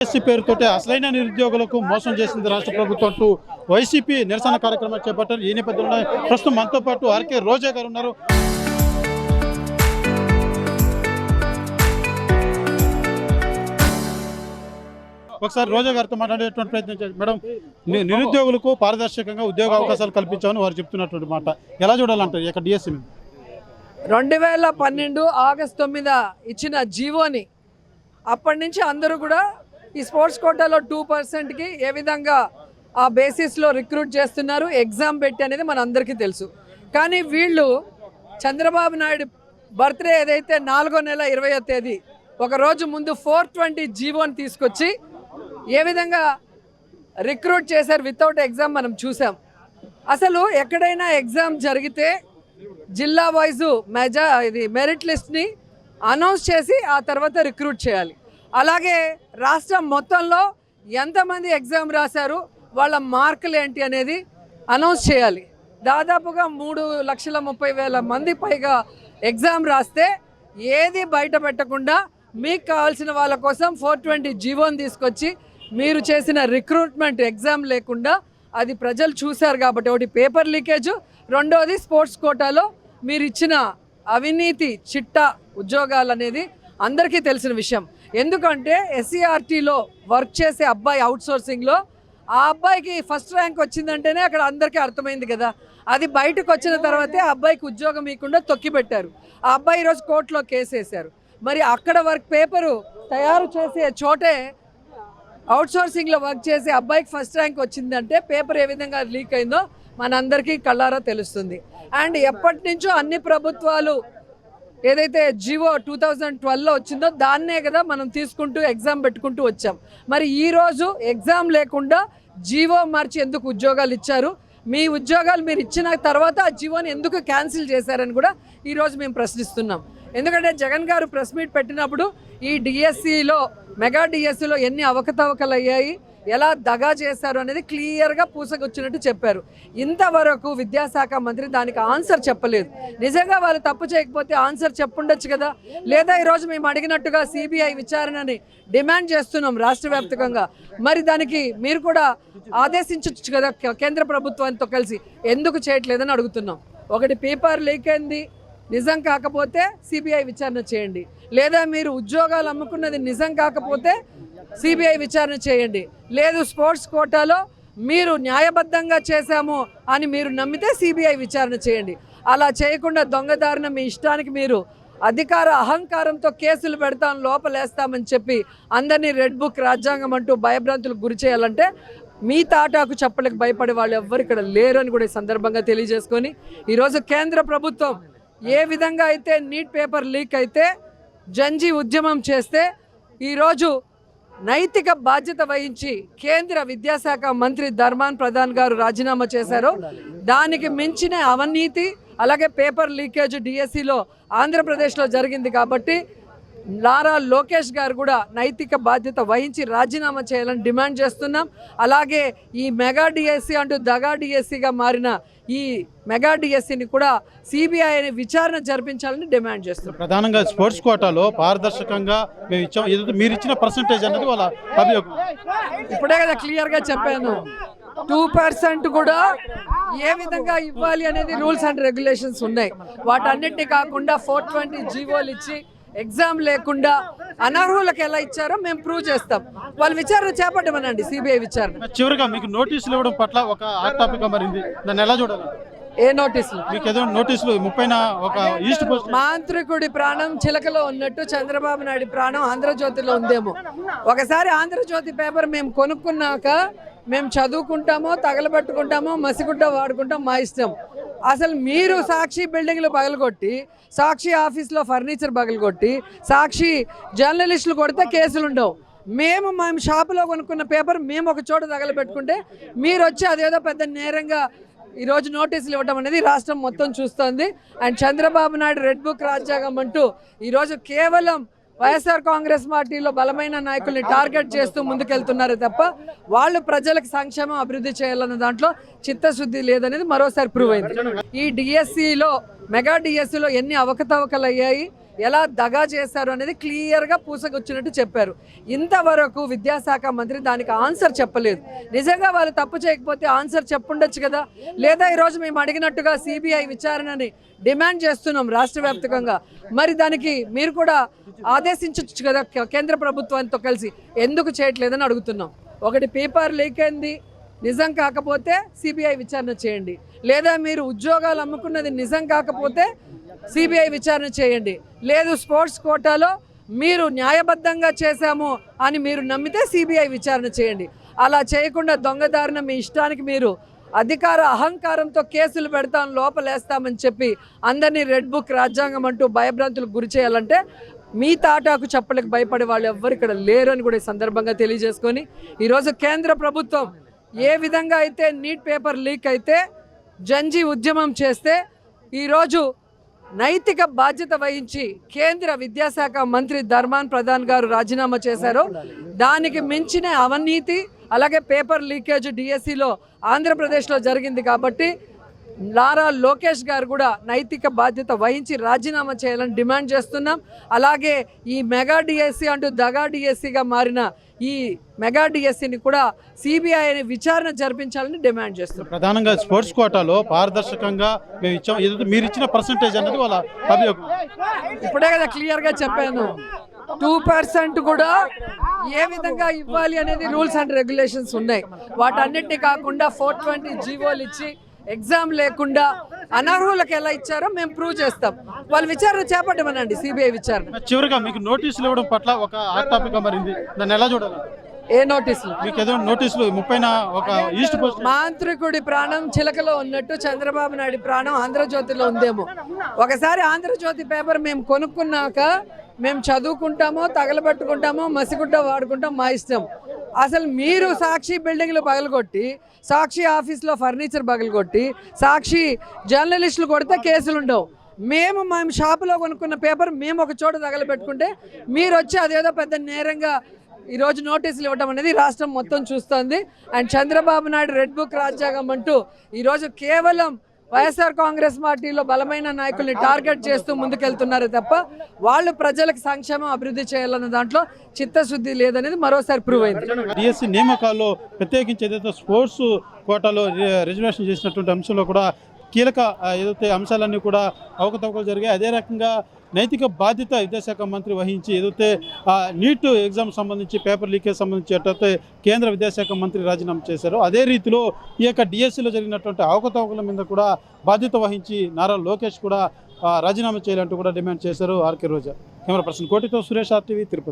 SC పేరుతోటి అసలైన నిరుద్యోగులకు మోసం చేసింది రాష్ట్ర ప్రభుత్వం అంటూ వైసీపీ నిరసన కార్యక్రమాలు చేపట్టారు. ఈ నేపథ్యంలో ప్రస్తుతం మనతో పాటు ఆర్కే రోజా గారు ఉన్నారు. ఒకసారి రోజా గారితో మాట్లాడేటువంటి ప్రయత్నం చేయండి. మేడం, నిరుద్యోగులకు పారదర్శకంగా ఉద్యోగ అవకాశాలు కల్పించామని వారు చెప్తున్నటువంటి మాట ఎలా చూడాలంటారు? ఇక డిఎస్సీ 2012 ఆగస్టు 9 ఇచ్చిన జీవోని అప్పటి నుంచి అందరూ కూడా ఈ స్పోర్ట్స్ కోటాలో 2%కి ఏ విధంగా ఆ బేసిస్లో రిక్రూట్ చేస్తున్నారు, ఎగ్జామ్ పెట్టి అనేది మన అందరికీ తెలుసు. కానీ వీళ్ళు చంద్రబాబు నాయుడు బర్త్డే ఏదైతే 4వ నెల 20వ తేదీ ఒక రోజు ముందు 420 జీవోని తీసుకొచ్చి ఏ విధంగా రిక్రూట్ చేశారు వితౌట్ ఎగ్జామ్ మనం చూసాం. అసలు ఎక్కడైనా ఎగ్జామ్ జరిగితే జిల్లా వైజు మెరిట్ లిస్ట్ని అనౌన్స్ చేసి ఆ తర్వాత రిక్రూట్ చేయాలి. అలాగే రాష్ట్రం మొత్తంలో ఎంతమంది ఎగ్జామ్ రాశారు, వాళ్ళ మార్కులు ఏంటి అనేది అనౌన్స్ చేయాలి. దాదాపుగా 3,30,000 మంది పైగా ఎగ్జామ్ రాస్తే ఏది బయట పెట్టకుండా మీకు కావాల్సిన వాళ్ళ కోసం 420 జీవోని తీసుకొచ్చి మీరు చేసిన రిక్రూట్మెంట్ ఎగ్జామ్ లేకుండా అది ప్రజలు చూశారు. కాబట్టి ఒకటి పేపర్ లీకేజు, రెండోది స్పోర్ట్స్ కోటాలో మీరు ఇచ్చిన అవినీతి చిట్టా ఉద్యోగాలు అనేది అందరికీ తెలిసిన విషయం. ఎందుకంటే ఎస్సీఆర్టీలో వర్క్ చేసే అబ్బాయి అవుట్సోర్సింగ్లో ఆ అబ్బాయికి ఫస్ట్ ర్యాంక్ వచ్చిందంటేనే అక్కడ అందరికీ అర్థమైంది కదా. అది బయటకు వచ్చిన తర్వాతే ఆ అబ్బాయికి ఉద్యోగం ఇవ్వకుండా తొక్కిపెట్టారు. ఆ అబ్బాయి ఈరోజు కోర్టులో కేసు వేశారు. మరి అక్కడ వర్క్ పేపరు తయారు చేసే చోటే అవుట్సోర్సింగ్లో వర్క్ చేసే అబ్బాయికి ఫస్ట్ ర్యాంక్ వచ్చిందంటే పేపర్ ఏ విధంగా లీక్ అయిందో మనందరికీ కళ్ళారా తెలుస్తుంది. అండ్ ఎప్పటి నుంచో అన్ని ప్రభుత్వాలు ఏదైతే జివో 2012లో వచ్చిందో దాన్నే కదా మనం తీసుకుంటూ ఎగ్జామ్ పెట్టుకుంటూ వచ్చాం. మరి ఈరోజు ఎగ్జామ్ లేకుండా జివో మార్చి ఎందుకు ఉద్యోగాలు ఇచ్చారు, మీ ఉద్యోగాలు మీరు ఇచ్చిన తర్వాత ఆ జివోని ఎందుకు క్యాన్సిల్ చేశారని కూడా ఈరోజు మేము ప్రశ్నిస్తున్నాం. ఎందుకంటే జగన్ గారు ప్రెస్ మీట్ పెట్టినప్పుడు ఈ డిఎస్సిలో మెగా డిఎస్సిలో ఎన్ని అవకతవకలు అయ్యాయి, ఎలా దగా చేశారు అనేది క్లియర్గా పూసగొచ్చినట్టు చెప్పారు. ఇంతవరకు విద్యాశాఖ మంత్రి దానికి ఆన్సర్ చెప్పలేదు. నిజంగా వాళ్ళు తప్పు చేయకపోతే ఆన్సర్ చెప్పుండొచ్చు కదా. లేదా ఈరోజు మేము అడిగినట్టుగా సిబిఐ విచారణని డిమాండ్ చేస్తున్నాం రాష్ట్ర వ్యాప్తంగా. మరి దానికి మీరు కూడా ఆదేశించవచ్చు కదా కేంద్ర ప్రభుత్వంతో కలిసి, ఎందుకు చేయట్లేదని అడుగుతున్నాం. ఒకటి పేపర్ లీక్ అయింది, నిజం కాకపోతే సిబిఐ విచారణ చేయండి. లేదా మీరు ఉద్యోగాలు అమ్ముకున్నది నిజం కాకపోతే సిబిఐ విచారణ చేయండి. లేదు స్పోర్ట్స్ కోటాలో మీరు న్యాయబద్ధంగా చేశాము అని మీరు నమ్మితే సిబిఐ విచారణ చేయండి. అలా చేయకుండా దొంగదారిన మీ ఇష్టానికి మీరు అధికార అహంకారంతో కేసులు పెడతాం, లోపలేస్తామని చెప్పి అందరినీ రెడ్ బుక్ రాజ్యాంగం అంటూ భయభ్రాంతులకు గురి చేయాలంటే మీ తాటాకు చెప్పలకు భయపడే వాళ్ళు ఎవ్వరు ఇక్కడ లేరు అని కూడా ఈ సందర్భంగా తెలియజేసుకొని, ఈరోజు కేంద్ర ప్రభుత్వం ఏ విధంగా అయితే నీట్ పేపర్ లీక్ అయితే జంజీ ఉద్యమం చేస్తే ఈరోజు నైతిక బాధ్యత వహించి కేంద్ర విద్యాశాఖ మంత్రి ధర్మాన్ ప్రధాన్ గారు రాజీనామా చేశారు. దానికి మించిన అవినీతి అలాగే పేపర్ లీకేజ్ డిఎస్సిలో ఆంధ్రప్రదేశ్లో జరిగింది. కాబట్టి నారా లోకేష్ గారు కూడా నైతిక బాధ్యత వహించి రాజీనామా చేయాలని డిమాండ్ చేస్తున్నాం. అలాగే ఈ మెగా డిఎస్సి అంటూ దగా డిఎస్సిగా మారిన ఈ మెగా డిఎస్సిని కూడా సిబిఐ విచారణ జరిపించాలని డిమాండ్ చేస్తున్నాం. ప్రధానంగా స్పోర్ట్స్ కోటాలో పారదర్శకంగా మేము ఇచ్చాం, మీరు ఇచ్చిన పర్సంటేజ్ అనేది వాళ్ళ అభియోగం. ఇప్పుడే కదా క్లియర్గా చెప్పాను, 2% కూడా ఏ విధంగా ఇవ్వాలి అనేది రూల్స్ అండ్ రెగ్యులేషన్స్ ఉన్నాయి. వాటన్నిటిని కాకుండా 420 జీవోలు ఇచ్చి ఎగ్జామ్ లేకుండా అనర్హులకు ఎలా ఇచ్చారో మేము ప్రూవ్ చేస్తాం. వాళ్ళు విచారణ చేపట్టమనండి, సిబిఐ విచారణ. చివరిగా మీకు నోటీసులు ఇవ్వడం పట్ల ఒక హాట్ టాపిక్ మారింది, దాన్ని ఎలా చూడాలి? ఏ నోటీసులు? మీకు ఏదో నోటీసులు 30న ఒక ఈస్ట్ పోస్ట్ మాంత్రికుడి ప్రాణం చిలకలో ఉన్నట్టు చంద్రబాబు నాయుడు ప్రాణం ఆంధ్రజ్యోతిలో ఉందేమో. ఒకసారి ఆంధ్రజ్యోతి పేపర్ మేము కొనుక్కున్నాక మేము చదువుకుంటామో తగలబెట్టుకుంటామో మసిగుడ్డ వాడుకుంటాం, మా ఇష్టం. అసలు మీరు సాక్షి బిల్డింగ్లు పగలగొట్టి, సాక్షి ఆఫీస్లో ఫర్నిచర్ పగలగొట్టి, సాక్షి జర్నలిస్టులు కొడితే కేసులు ఉండవు. మేము షాపులో కొనుక్కున్న పేపర్ మేము ఒక చోట తగలబెట్టుకుంటే మీరు వచ్చి అదేదో పెద్ద నేరంగా ఈరోజు నోటీసులు ఇవ్వడం అనేది రాష్ట్రం మొత్తం చూస్తోంది. And Chandrababu Naidu red book రాజ్యాంగం అంటూ ఈరోజు కేవలం వైఎస్ఆర్ కాంగ్రెస్ పార్టీలో బలమైన నాయకుల్ని టార్గెట్ చేస్తూ ముందుకెళ్తున్నారు తప్ప వాళ్ళు ప్రజలకు సంక్షేమం అభివృద్ధి చేయాలన్న దాంట్లో చిత్తశుద్ధి లేదనేది మరోసారి ప్రూవ్ అయింది. ఈ డిఎస్సిలో మెగా డిఎస్సిలో ఎన్ని అవకతవకలు అయ్యాయి, ఎలా దగా చేశారు అనేది క్లియర్గా పూసకొచ్చినట్టు చెప్పారు. ఇంతవరకు విద్యాశాఖ మంత్రి దానికి ఆన్సర్ చెప్పలేదు. నిజంగా వాళ్ళు తప్పు చేయకపోతే ఆన్సర్ చెప్పుండొచ్చు కదా. లేదా ఈరోజు మేము అడిగినట్టుగా సిబిఐ విచారణని డిమాండ్ చేస్తున్నాం రాష్ట్ర వ్యాప్తంగా. మరి దానికి మీరు కూడా ఆదేశించవచ్చు కదా కేంద్ర ప్రభుత్వంతో కలిసి, ఎందుకు చేయట్లేదని అడుగుతున్నాం. ఒకటి పేపర్ లీక్ అయింది, నిజం కాకపోతే సిబిఐ విచారణ చేయండి. లేదా మీరు ఉద్యోగాలు అమ్ముకున్నది నిజం కాకపోతే సిబిఐ విచారణ చేయండి. లేదు స్పోర్ట్స్ కోటాలో మీరు న్యాయబద్ధంగా చేశాము అని మీరు నమ్మితే సిబిఐ విచారణ చేయండి. అలా చేయకుండా దొంగదారిన మీ ఇష్టానికి మీరు అధికార అహంకారంతో కేసులు పెడతాం, లోపలేస్తామని చెప్పి అందరినీ రెడ్ బుక్ రాజ్యాంగం అంటూ భయభ్రాంతులకు గురి చేయాలంటే మీ తాటాకు చెప్పలకు భయపడే వాళ్ళు ఎవ్వరు ఇక్కడ లేరు అని కూడా ఈ సందర్భంగా తెలియజేసుకొని, ఈరోజు కేంద్ర ప్రభుత్వం ఏ విధంగా అయితే నీట్ పేపర్ లీక్ అయితే జంజీ ఉద్యమం చేస్తే ఈరోజు నైతిక బాధ్యత వహించి కేంద్ర విద్యాశాఖ మంత్రి ధర్మాన్ ప్రధాన్ గారు రాజీనామా చేశారో, దానికి మించిన అవినీతి అలాగే పేపర్ లీకేజ్ డిఎస్సిలో ఆంధ్రప్రదేశ్లో జరిగింది. కాబట్టి నారా లోకేష్ గారు కూడా నైతిక బాధ్యత వహించి రాజీనామా చేయాలని డిమాండ్ చేస్తున్నాం. అలాగే ఈ మెగా డిఎస్సి అంటూ దగా డిఎస్సిగా మారిన ఈ మెగా డిఎస్సిని కూడా సిబిఐ విచారణ జరిపించాలని డిమాండ్ చేస్తున్నాం. ప్రధానంగా స్పోర్ట్స్ కోటాలో పారదర్శకంగా మేము ఇచ్చాం, మీరు ఇచ్చిన పర్సంటేజ్ అన్నది వాళ్ళ అభియోగం. ఇప్పుడే కదా క్లియర్గా చెప్పాను, 2% కూడా ఏ విధంగా ఇవ్వాలి అనేది రూల్స్ అండ్ రెగ్యులేషన్స్ ఉన్నాయి. వాటన్నిటిని కాకుండా 420 జీవోలు ఇచ్చి ఎగ్జామ్ లేకుండా అనర్హులకు ఎలా ఇచ్చారో మేము ప్రూవ్ చేస్తాం. వాళ్ళు విచారణ చేపట్టమనండి, సిబిఐ విచారణ. చివరిగా మీకు నోటీసులు ఇవ్వడం పట్ల ఒక హాట్ టాపిక్ గా మారింది, దాన్ని ఎలా చూడాలి? ఏ నోటీసులు? మీకు ఏదో నోటీసులు 30న ఒక ఈస్ట్ పోస్ట్ మాంత్రికుడి ప్రాణం చిలకలో ఉన్నట్టు చంద్రబాబు నాయుడు ప్రాణం ఆంధ్రజ్యోతిలో ఉందేమో. ఒకసారి ఆంధ్రజ్యోతి పేపర్ మేము కొనుక్కున్నాక మేము చదువుకుంటామో తగలబెట్టుకుంటామో మసిగుడ్డ వాడుకుంటాం, మా ఇష్టం. అసలు మీరు సాక్షి బిల్డింగ్లు పగలగొట్టి, సాక్షి ఆఫీస్లో ఫర్నిచర్ పగలగొట్టి, సాక్షి జర్నలిస్టులు కొడితే కేసులు ఉండవు. మేము షాపులో కొనుక్కున్న పేపర్ మేము ఒక చోట తగలబెట్టుకుంటే మీరు వచ్చి అదేదో పెద్ద నేరంగా ఈరోజు నోటీసులు ఇవ్వడం అనేది రాష్ట్రం మొత్తం చూస్తోంది. And Chandrababu Naidu red book రాజ్యాంగం అంటూ ఈరోజు కేవలం వైఎస్ఆర్ కాంగ్రెస్ పార్టీలో బలమైన నాయకుల్ని టార్గెట్ చేస్తూ ముందుకెళ్తున్నారు తప్ప వాళ్ళు ప్రజలకు సంక్షేమం అభివృద్ధి చేయాలన్న దాంట్లో చిత్తశుద్ధి లేదనేది మరోసారి ప్రూవ్ అయింది. డిఎస్సి నియామకాల్లో ప్రత్యేకించి ఏదైతే స్పోర్ట్స్ కోటాలో రిజర్వేషన్ చేసినటువంటి అంశంలో కూడా కీలక ఏదైతే అంశాలన్నీ కూడా అవకతవకలు జరిగాయి. అదే రకంగా నైతిక బాధ్యత విద్యాశాఖ మంత్రి వహించి ఏదైతే నీట్ ఎగ్జామ్ సంబంధించి పేపర్ లీకేజ్ సంబంధించి ఎట్టయితే కేంద్ర విద్యాశాఖ మంత్రి రాజీనామా చేశారో, అదే రీతిలో ఈ యొక్క డిఎస్సిలో జరిగినటువంటి అవకతవకల మీద కూడా బాధ్యత వహించి నారా లోకేష్ కూడా రాజీనామా చేయాలంటూ కూడా డిమాండ్ చేశారు ఆర్కే రోజా. కెమెరా పర్సన్ కోటితో సురేష్, RTV, తిరుపతి.